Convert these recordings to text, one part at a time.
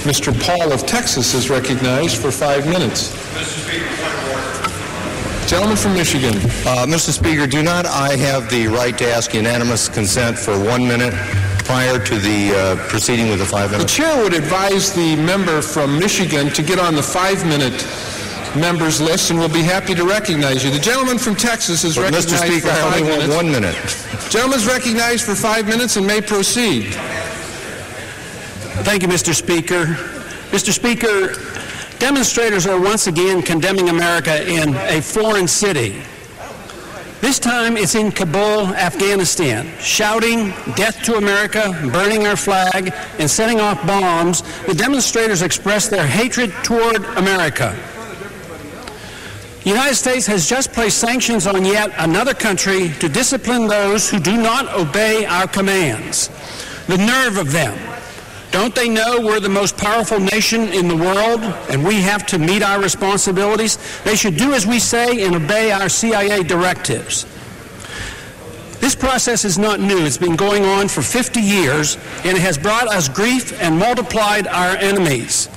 Mr. Paul of Texas is recognized for 5 minutes. Gentleman from Michigan. Mr. Speaker, do not I have the right to ask unanimous consent for 1 minute prior to the proceeding with the 5 minutes? The chair would advise the member from Michigan to get on the 5-minute members list, and we'll be happy to recognize you. The gentleman from Texas is recognized Mr. Speaker, for 5 I only minutes. want 1 minute. Gentleman's recognized for 5 minutes and may proceed. Thank you, Mr. Speaker. Mr. Speaker, demonstrators are once again condemning America in a foreign city. This time it's in Kabul, Afghanistan, shouting "Death to America," burning our flag, and setting off bombs. The demonstrators express their hatred toward America. The United States has just placed sanctions on yet another country to discipline those who do not obey our commands. The nerve of them. Don't they know we're the most powerful nation in the world and we have to meet our responsibilities? They should do as we say and obey our CIA directives. This process is not new. It's been going on for 50 years and it has brought us grief and multiplied our enemies.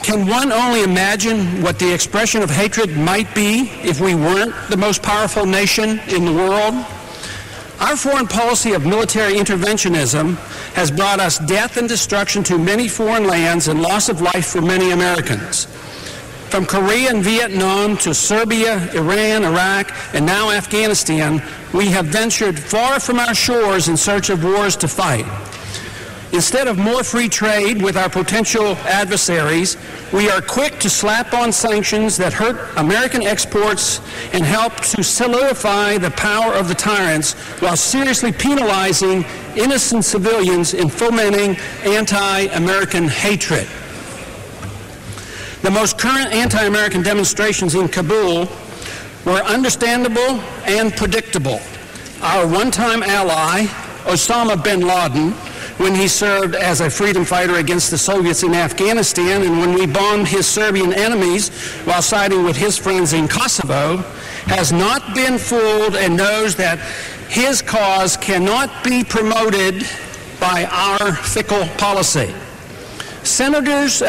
Can one only imagine what the expression of hatred might be if we weren't the most powerful nation in the world? Our foreign policy of military interventionism has brought us death and destruction to many foreign lands and loss of life for many Americans. From Korea and Vietnam to Serbia, Iran, Iraq, and now Afghanistan, we have ventured far from our shores in search of wars to fight. Instead of more free trade with our potential adversaries, we are quick to slap on sanctions that hurt American exports and help to solidify the power of the tyrants while seriously penalizing innocent civilians and fomenting anti-American hatred. The most current anti-American demonstrations in Kabul were understandable and predictable. Our one-time ally, Osama bin Laden, when he served as a freedom fighter against the Soviets in Afghanistan, and when we bombed his Serbian enemies while siding with his friends in Kosovo, has not been fooled and knows that his cause cannot be promoted by our fickle policy. Sanctions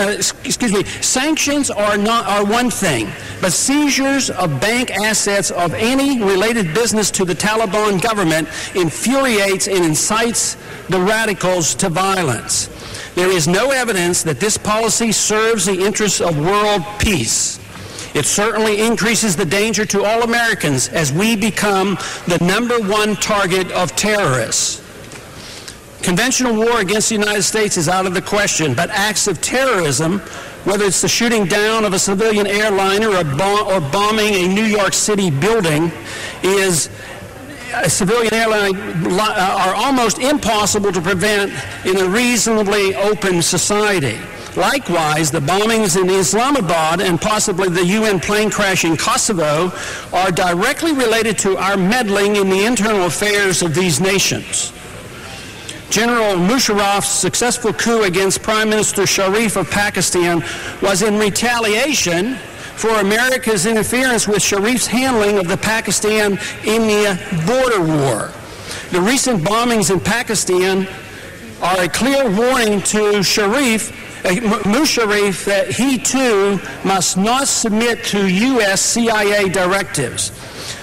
are one thing, but seizures of bank assets of any related business to the Taliban government infuriates and incites the radicals to violence. There is no evidence that this policy serves the interests of world peace. It certainly increases the danger to all Americans as we become the #1 target of terrorists. Conventional war against the United States is out of the question, but acts of terrorism, whether it's the shooting down of a civilian airliner or bombing a New York City building, is a civilian airline, are almost impossible to prevent in a reasonably open society. Likewise, the bombings in Islamabad and possibly the UN plane crash in Kosovo are directly related to our meddling in the internal affairs of these nations. General Musharraf's successful coup against Prime Minister Sharif of Pakistan was in retaliation for America's interference with Sharif's handling of the Pakistan-India border war. The recent bombings in Pakistan are a clear warning to Musharraf that he too must not submit to U.S. CIA directives.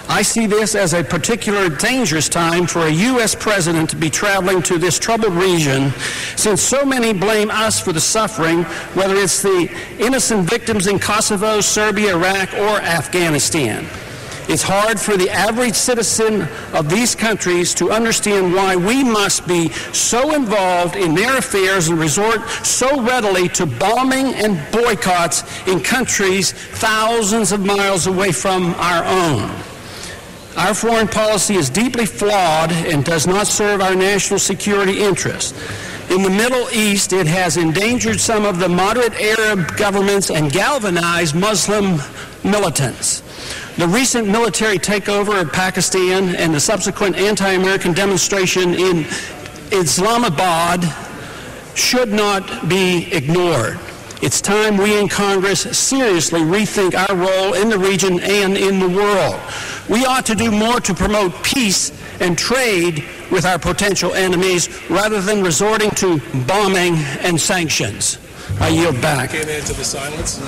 I see this as a particularly dangerous time for a U.S. president to be traveling to this troubled region, since so many blame us for the suffering, whether it's the innocent victims in Kosovo, Serbia, Iraq, or Afghanistan. It's hard for the average citizen of these countries to understand why we must be so involved in their affairs and resort so readily to bombing and boycotts in countries thousands of miles away from our own. Our foreign policy is deeply flawed and does not serve our national security interests. In the Middle East, it has endangered some of the moderate Arab governments and galvanized Muslim militants. The recent military takeover of Pakistan and the subsequent anti-American demonstration in Islamabad should not be ignored. It's time we in Congress seriously rethink our role in the region and in the world. We ought to do more to promote peace and trade with our potential enemies rather than resorting to bombing and sanctions. I yield back. Into the silence.